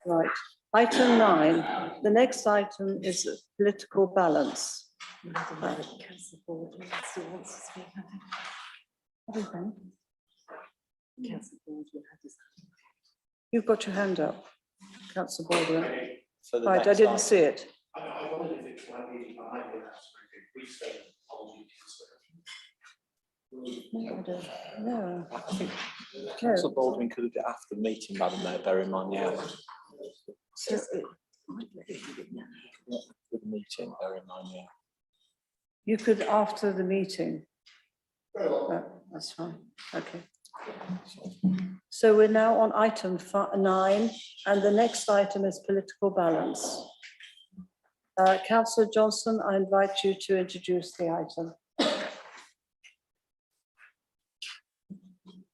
Right. Item 9. The next item is political balance. Councillor Baldwin still wants to speak, I think. Councillor Baldwin had his hand. You've got your hand up, Councillor Baldwin. So the Right, I next didn't item- see it. I wondered if it might be, I might be able to restate apology. No, I don't. No. I think Councillor Baldwin could have done after the meeting, Madam Mayor, bear in mind the hour. So, With the meeting, bear in mind the hour. you could after the meeting. That's fine. Okay. So we're now on item 9, and the next item is political balance. Councillor Johnson, I invite you to introduce the item.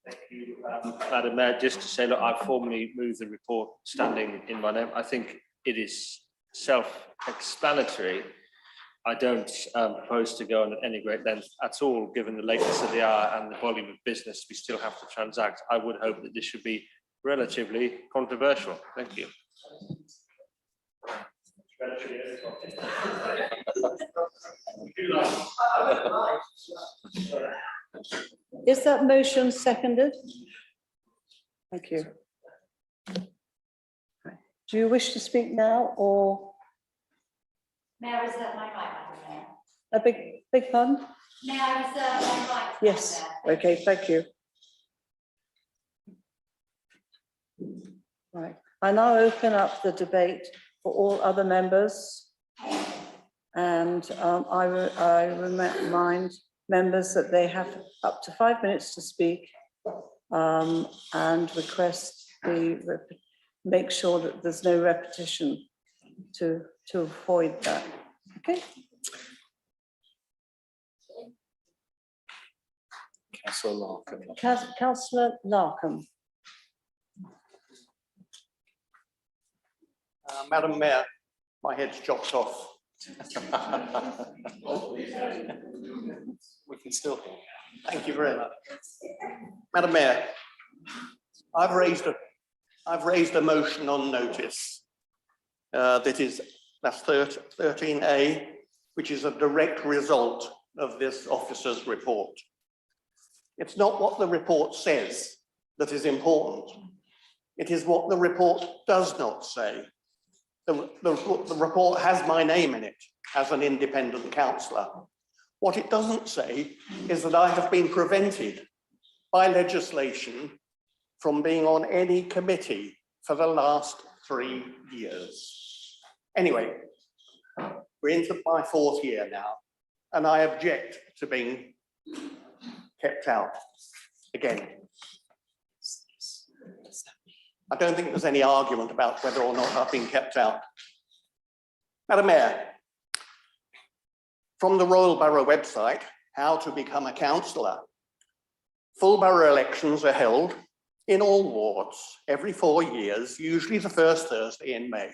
Thank you, Madam Mayor. Just to say, look, I formally move the report standing in my name. I think it is self-explanatory. I don't propose to go on at any great length at all, given the lateness of the hour and the volume of business we still have to transact. I would hope that this should be relatively controversial. Thank you. Is that motion seconded? Thank you. Do you wish to speak now or? May I reserve my right, Madam Mayor? A big pardon? May I reserve my right? Yes, Madam Mayor? okay, thank you. Right, I now open up the debate for all other members. And I remind members that they have up to 5 minutes to speak and request make sure that there's no repetition to avoid that. Okay. Councillor Larcombe. Councillor Larcombe. Madam Mayor, my head's chopped off. We can still hear. Thank you very much. Madam Mayor, I've raised a motion on notice that's 13A, which is a direct result of this officer's report. It's not what the report says that is important. It is what the report does not say. The report has my name in it as an independent councillor. What it doesn't say is that I have been prevented by legislation from being on any committee for the last 3 years. Anyway, we're into my 4th year now, and I object to being kept out again. I don't think there's any argument about whether or not I've been kept out. Madam Mayor, from the Royal Borough website, how to become a councillor. Full borough elections are held in all wards every 4 years, usually the first Thursday in May.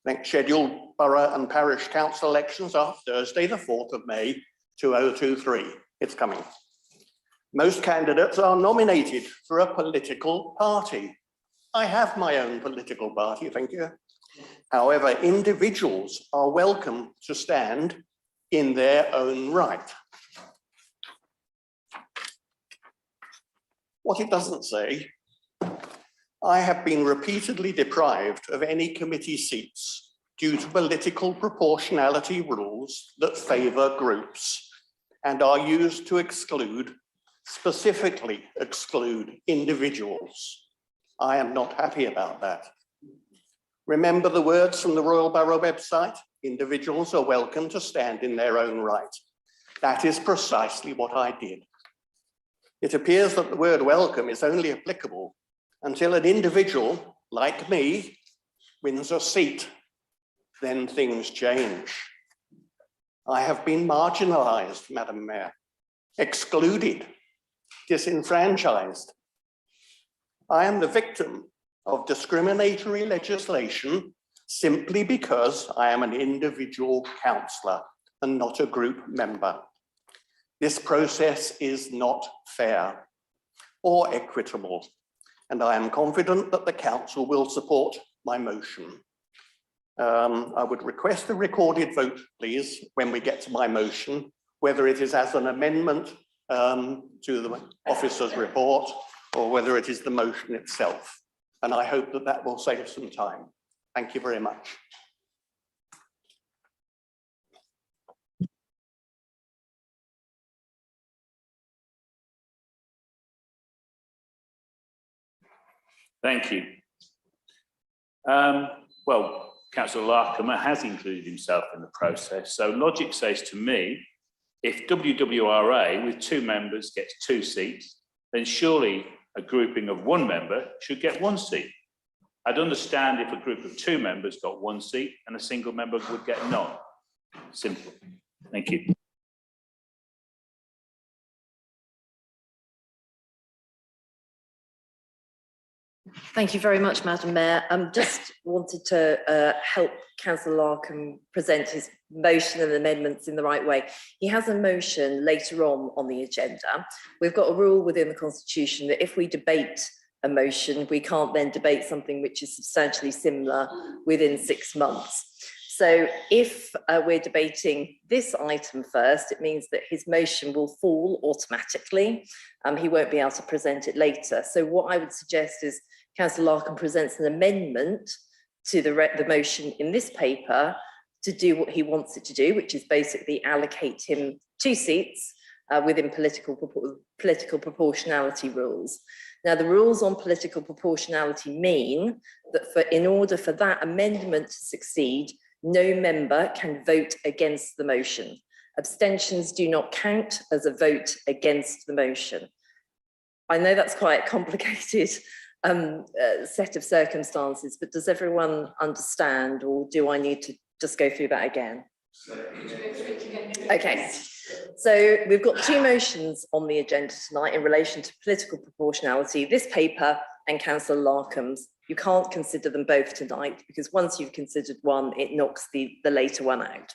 Next scheduled borough and parish council elections are Thursday, the 4th of May, 2023. It's coming. Most candidates are nominated for a political party. I have my own political party, thank you. However, individuals are welcome to stand in their own right. What it doesn't say, I have been repeatedly deprived of any committee seats due to political proportionality rules that favour groups and are used to specifically exclude individuals. I am not happy about that. Remember the words from the Royal Borough website? Individuals are welcome to stand in their own right. That is precisely what I did. It appears that the word welcome is only applicable until an individual, like me, wins a seat. Then things change. I have been marginalised, Madam Mayor, excluded, disenfranchised. I am the victim of discriminatory legislation simply because I am an individual councillor and not a group member. This process is not fair or equitable, and I am confident that the council will support my motion. I would request a recorded vote, please, when we get to my motion, whether it is as an amendment to the officer's report or whether it is the motion itself. And I hope that that will save some time. Thank you very much. Thank you. Well, Councillor Larcombe has included himself in the process. So logic says to me, if WWRA with 2 members gets 2 seats, then surely a grouping of 1 member should get 1 seat. I'd understand if a group of 2 members got 1 seat and a single member would get none. Simple. Thank you. Thank you very much, Madam Mayor. Just wanted to help Councillor Larcombe present his motion and amendments in the right way. He has a motion later on the agenda. We've got a rule within the Constitution that if we debate a motion, we can't then debate something which is substantially similar within 6 months. So if we're debating this item first, it means that his motion will fall automatically. He won't be able to present it later. So what I would suggest is Councillor Larcombe presents an amendment to the motion in this paper to do what he wants it to do, which is basically allocate him 2 seats within political proportionality rules. Now, the rules on political proportionality mean that in order for that amendment to succeed, no member can vote against the motion. Abstentions do not count as a vote against the motion. I know that's quite a complicated set of circumstances, but does everyone understand, or do I need to just go through that again? Okay, so we've got 2 motions on the agenda tonight in relation to political proportionality, this paper and Councillor Larcombe's. You can't consider them both tonight because once you've considered one, it knocks the later one out.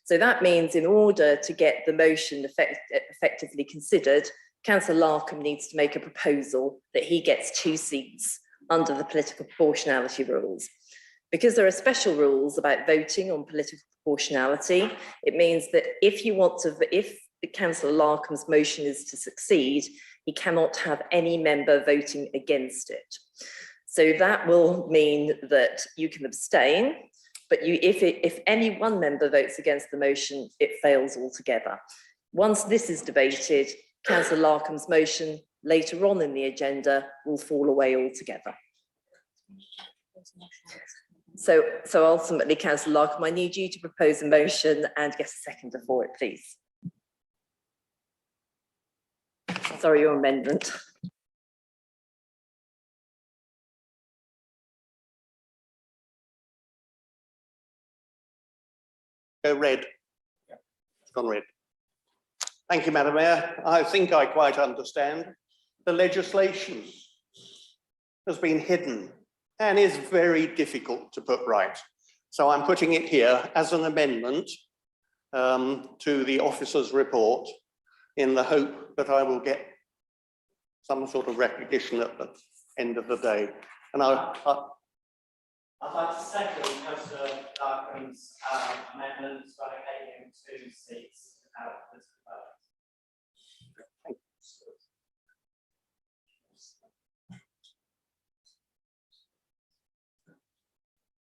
So that means in order to get the motion effectively considered, Councillor Larcombe needs to make a proposal that he gets 2 seats under the political proportionality rules. Because there are special rules about voting on political proportionality, it means that if Councillor Larcombe's motion is to succeed, he cannot have any member voting against it. So that will mean that you can abstain, but if any one member votes against the motion, it fails altogether. Once this is debated, Councillor Larcombe's motion later on in the agenda will fall away altogether. So ultimately, Councillor Larcombe, I need you to propose a motion and get a seconder for it, please. Sorry, your amendment. Go red. It's gone red. Thank you, Madam Mayor. I think I quite understand. The legislation has been hidden and is very difficult to put right. So I'm putting it here as an amendment to the officer's report in the hope that I will get some sort of recognition at the end of the day. And I'd like to second Councillor Larcombe's amendment to allocate him 2 seats out of this vote.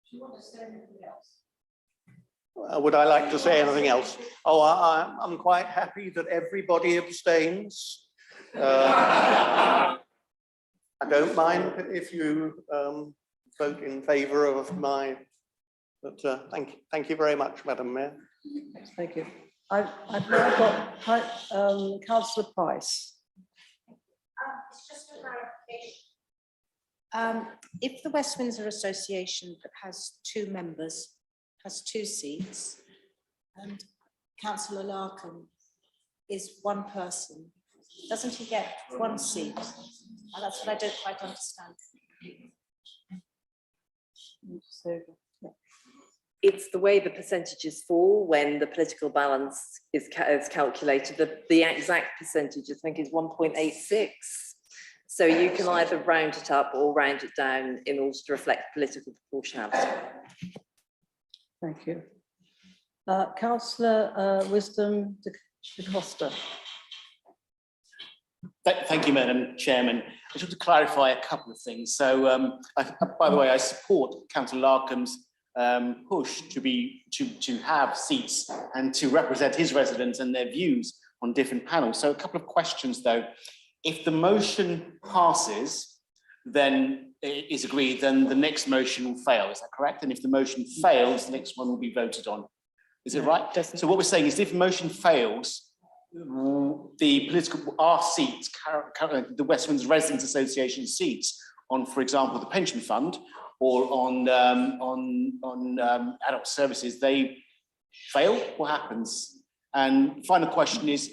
Do you want to say anything else? would I like to say anything else? Oh, I'm quite happy that everybody abstains. I don't mind if you vote in favour of my, but thank you very much, Madam Mayor. Thank you. I've now got Councillor Price. It's just a clarification. If the West Windsor Association that has 2 members has 2 seats, and Councillor Larcombe is 1 person, doesn't he get 1 seat? And that's what I don't quite understand. It's the way the percentages fall when the political balance is calculated. The exact percentage, I think, is 1.86. So you can either round it up or round it down in order to reflect political proportionality. Thank you. Councillor Wisdom de Costa. Thank you, Madam Chairman. I just want to clarify a couple of things. So, by the way, I support Councillor Larcombe's push to have seats and to represent his residents and their views on different panels. So, a couple of questions though. If the motion passes, then it is agreed, then the next motion will fail. Is that correct? And if the motion fails, the next one will be voted on. Is it right? So what we're saying is, if motion fails, our seats, the West Windsor Residents Association seats on, for example, the pension fund or on adult services, they fail. What happens? And final question is,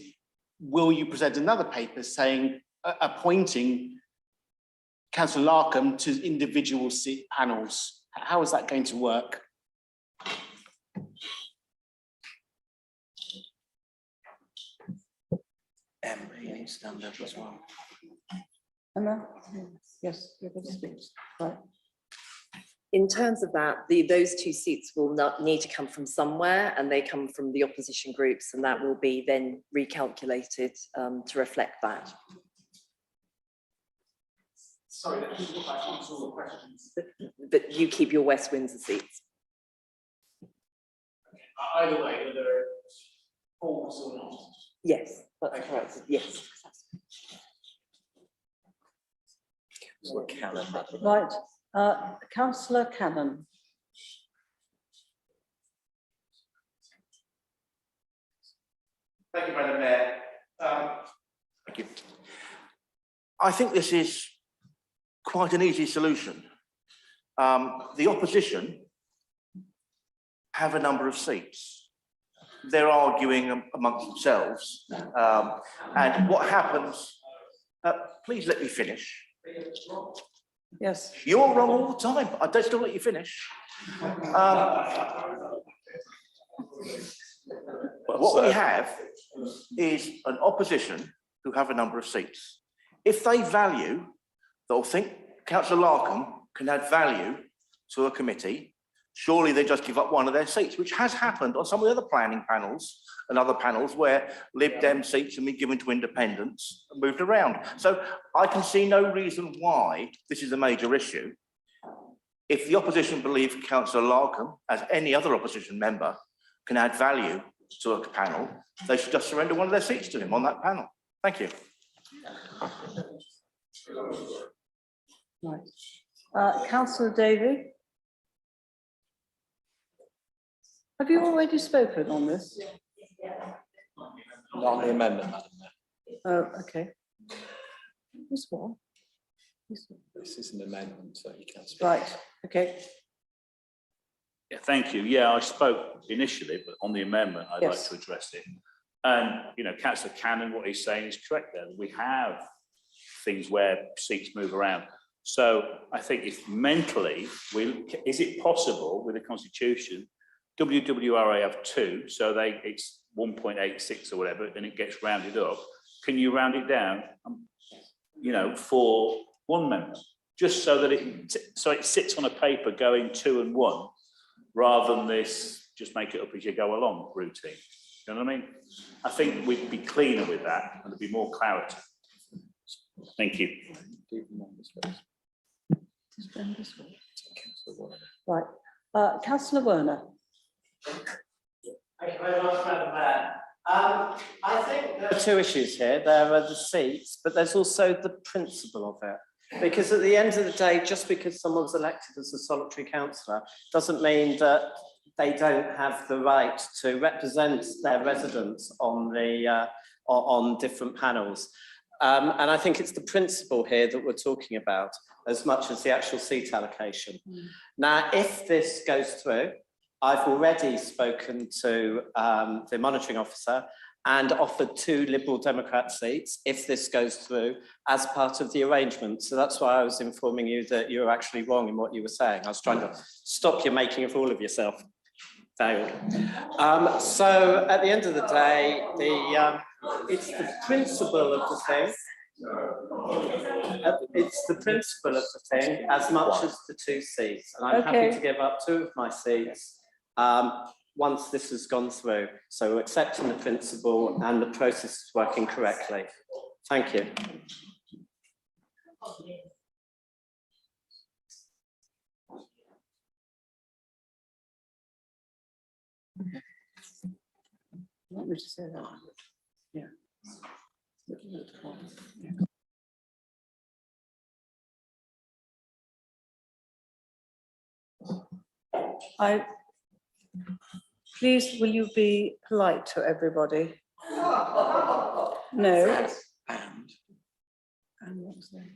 will you present another paper saying, appointing Councillor Larcombe to individual seat panels? How is that going to work? You need to stand up as well. Emma? Yes, you're going to speak. Right. In terms of that, those two seats will not need to come from somewhere, and they come from the opposition groups, and that will be then recalculated to reflect that. Sorry, that doesn't look like answer all the questions. But you keep your West Windsor seats. Either way, whether false or not. Yes, that's correct. Yes. Right. Councillor Cannon. Thank you, Madam Mayor. Thank you. I think this is quite an easy solution. The opposition have a number of seats. They're arguing amongst themselves. And what happens, please let me finish. Yes. You're wrong all the time. I don't still let you finish. What we have is an opposition who have a number of seats. If they value, they'll think Councillor Larcombe can add value to a committee, surely they just give up one of their seats, which has happened on some of the other planning panels and other panels where Lib Dem seats have been given to independents and moved around. So I can see no reason why this is a major issue. If the opposition believe Councillor Larcombe, as any other opposition member, can add value to a panel, they should just surrender one of their seats to him on that panel. Thank you. Right. Councillor Davey. Have you already spoken on this? Not on the amendment, Madam Mayor. Oh, okay. This one? This is an amendment, so you can't speak. Right, okay. Yeah, thank you. Yeah, I spoke initially, but on the amendment, I'd like Yes. to address it. And, you know, Councillor Cannon, what he's saying is correct there. We have things where seats move around. So I think if mentally, is it possible with the Constitution, WWRA have two, so it's 1.86 or whatever, and it gets rounded up. Can you round it down, you know, for one member, just so that it sits on a paper going 2 and 1, rather than this just make it up as you go along routine. You know what I mean? I think we'd be cleaner with that, and there'd be more clarity. Thank you. Right. Councillor Werner. Thank you very much, Madam Mayor. I think there are two issues here. There are the seats, but there's also the principle of it. Because at the end of the day, just because someone's elected as a solitary councillor doesn't mean that they don't have the right to represent their residents on different panels. And I think it's the principle here that we're talking about as much as the actual seat allocation. Now, if this goes through, I've already spoken to the monitoring officer and offered 2 Liberal Democrat seats if this goes through as part of the arrangement. So that's why I was informing you that you were actually wrong in what you were saying. I was trying to stop you making a fool of yourself. Failed. So at the end of the day, it's the principle of the thing It's the principle of the thing as much as the 2 seats, and I'm happy Okay. to give up 2 of my seats once this has gone through. So we're accepting the principle and the process is working correctly. Thank you. Want me to say that? Yeah. Please, will you be polite to everybody? No. And what was that?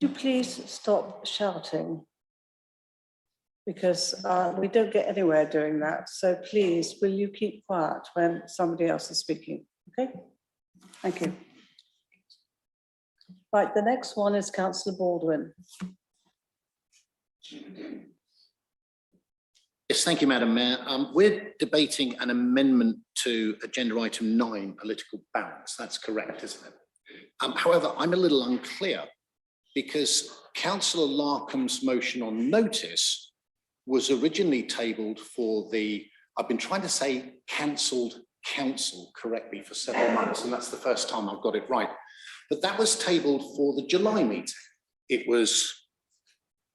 Would you please stop shouting? Because we don't get anywhere doing that. So please, will you keep quiet when somebody else is speaking? Okay, thank you. Right, the next one is Councillor Baldwin. Yes, thank you, Madam Mayor. We're debating an amendment to agenda item 9, political balance. That's correct, isn't it? However, I'm a little unclear because Councillor Larcombe's motion on notice was originally tabled for the, I've been trying to say cancelled council correctly for several months, and that's the first time I've got it right. But that was tabled for the July meeting. It was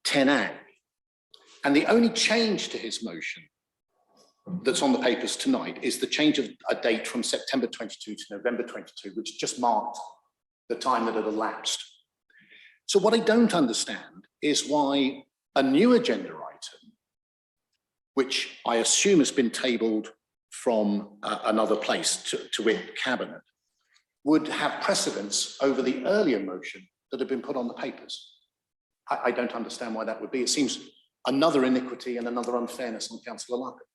10A. And the only change to his motion that's on the papers tonight is the change of a date from September 22 to November 22, which just marked the time that had elapsed. So what I don't understand is why a new agenda item, which I assume has been tabled from another place to wit, Cabinet, would have precedence over the earlier motion that had been put on the papers. I don't understand why that would be. It seems another iniquity and another unfairness on Councillor Larcombe.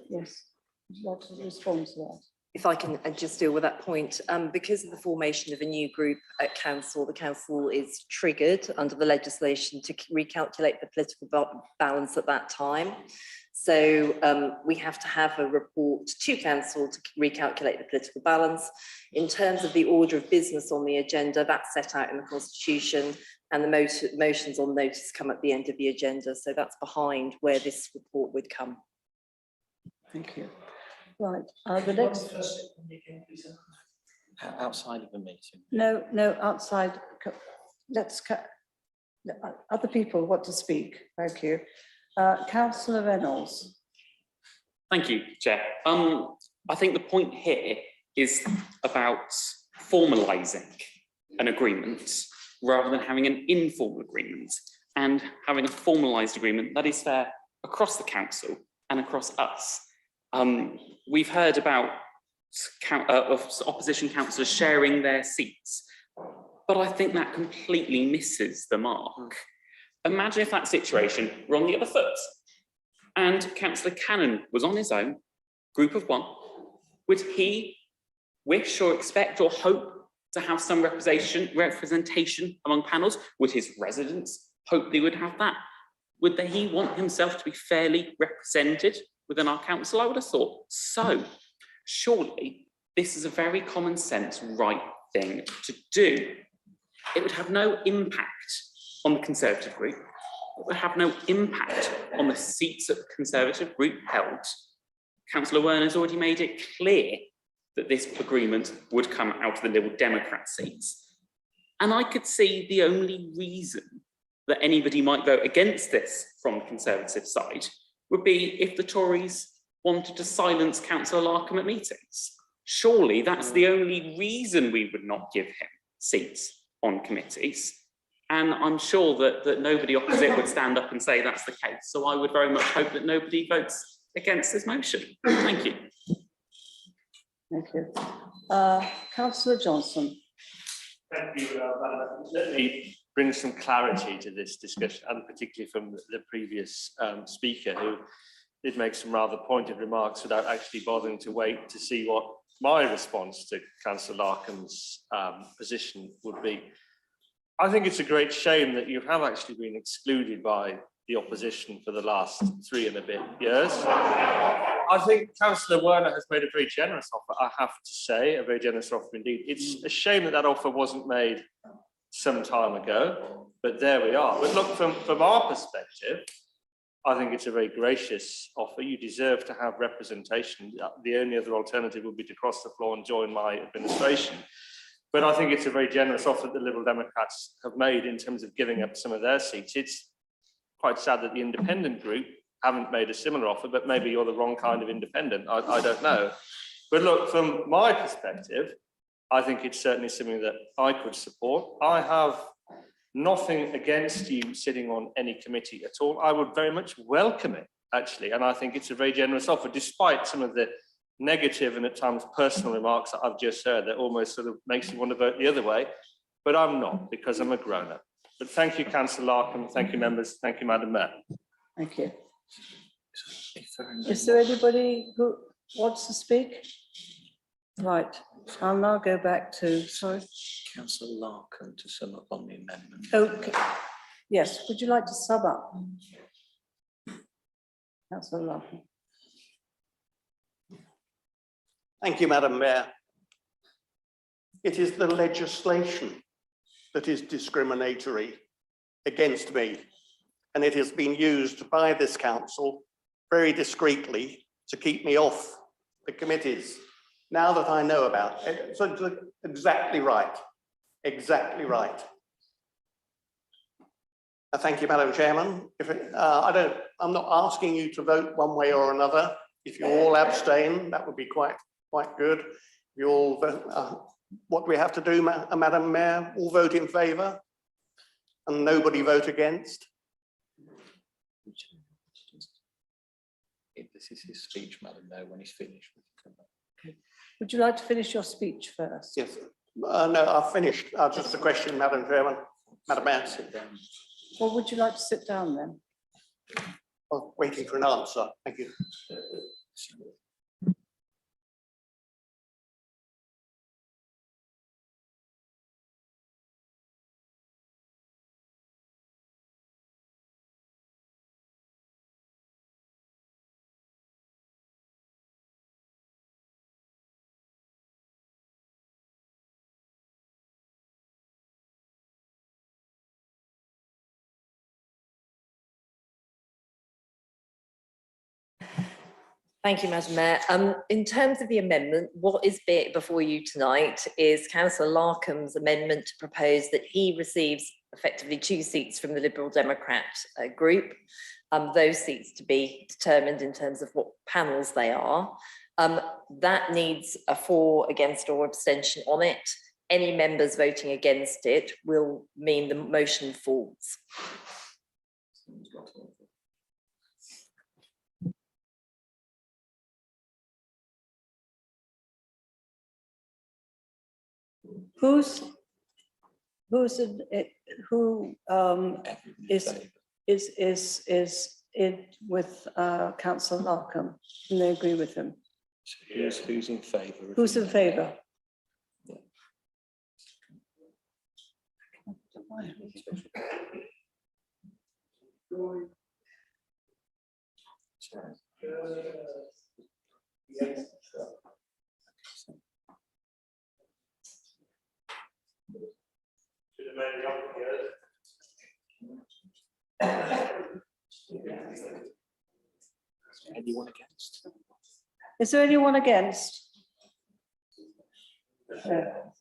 Yes, would you like to respond to that? If I can just deal with that point, because of the formation of a new group at council, the council is triggered under the legislation to recalculate the political balance at that time. So we have to have a report to council to recalculate the political balance. In terms of the order of business on the agenda, that's set out in the Constitution, and the motions on notice come at the end of the agenda. So that's behind where this report would come. Thank you. Right, the next. Outside of the meeting. No, outside. Let's, other people want to speak. Thank you. Councillor Reynolds. Thank you, Chair. I think the point here is about formalising an agreement rather than having an informal agreement, and having a formalised agreement that is fair across the council and across us. We've heard about opposition councillors sharing their seats, but I think that completely misses the mark. Imagine if that situation were on the other foot and Councillor Cannon was on his own, group of 1. Would he wish or expect or hope to have some representation among panels? Would his residents hope they would have that? Would he want himself to be fairly represented within our council? I would have thought so. Surely this is a very common sense right thing to do. It would have no impact on the Conservative group. It would have no impact on the seats that the Conservative group held. Councillor Werner's already made it clear that this agreement would come out of the Liberal Democrat seats. And I could see the only reason that anybody might vote against this from the Conservative side would be if the Tories wanted to silence Councillor Larcombe at meetings. Surely that's the only reason we would not give him seats on committees. And I'm sure that nobody opposite would stand up and say that's the case. So I would very much hope that nobody votes against this motion. Thank you. Thank you. Councillor Johnson. Thank you. Let me bring some clarity to this discussion, and particularly from the previous speaker, who did make some rather pointed remarks without actually bothering to wait to see what my response to Councillor Larcombe's position would be. I think it's a great shame that you have actually been excluded by the opposition for the last 3 and a bit years. I think Councillor Werner has made a very generous offer, I have to say, a very generous offer indeed. It's a shame that that offer wasn't made some time ago, but there we are. But look, from our perspective, I think it's a very gracious offer. You deserve to have representation. The only other alternative would be to cross the floor and join my administration. But I think it's a very generous offer that the Liberal Democrats have made in terms of giving up some of their seats. It's quite sad that the independent group haven't made a similar offer, but maybe you're the wrong kind of independent. I don't know. But look, from my perspective, I think it's certainly something that I could support. I have nothing against you sitting on any committee at all. I would very much welcome it, actually. And I think it's a very generous offer, despite some of the negative and at times personal remarks that I've just heard that almost sort of makes you want to vote the other way. But I'm not, because I'm a grown-up. But thank you, Councillor Larcombe. Thank you, members. Thank you, Madam Mayor. Thank you. Is there anybody who wants to speak? Right, I'll now go back to, sorry. Councillor Larcombe to sum up on the amendment. Okay, yes, would you like to sum up? Councillor Larcombe. Thank you, Madam Mayor. It is the legislation that is discriminatory against me, and it has been used by this council very discreetly to keep me off the committees. Now that I know about it, so it's exactly right, exactly right. Thank you, Madam Chairman. I'm not asking you to vote one way or another. If you all abstain, that would be quite good. You all vote, what we have to do, Madam Mayor, all vote in favour and nobody vote against. This is his speech, Madam Mayor. When he's finished, we can come back. Okay. Would you like to finish your speech first? Yes. No, I've finished. Just a question, Madam Chairman. Madam Mayor. Sit down. Well, would you like to sit down then? Oh, waiting for an answer. Thank you. Thank you, Madam Mayor. In terms of the amendment, what is before you tonight is Councillor Larcombe's amendment to propose that he receives effectively 2 seats from the Liberal Democrat group. Those seats to be determined in terms of what panels they are. That needs a for, against or abstention on it. Any members voting against it will mean the motion falls. Who is in with Councillor Larcombe? And they agree with him. So who's in favour? Who's in favour? Anyone against? Is there anyone against?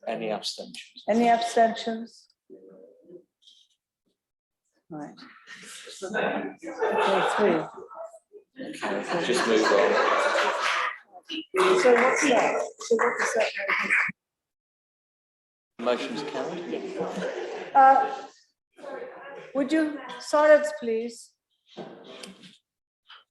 Any abstentions? Any abstentions? Right. Okay, 3. Okay, just move on. So what's that? So what does that mean? Motion's carried. Would you silence, please?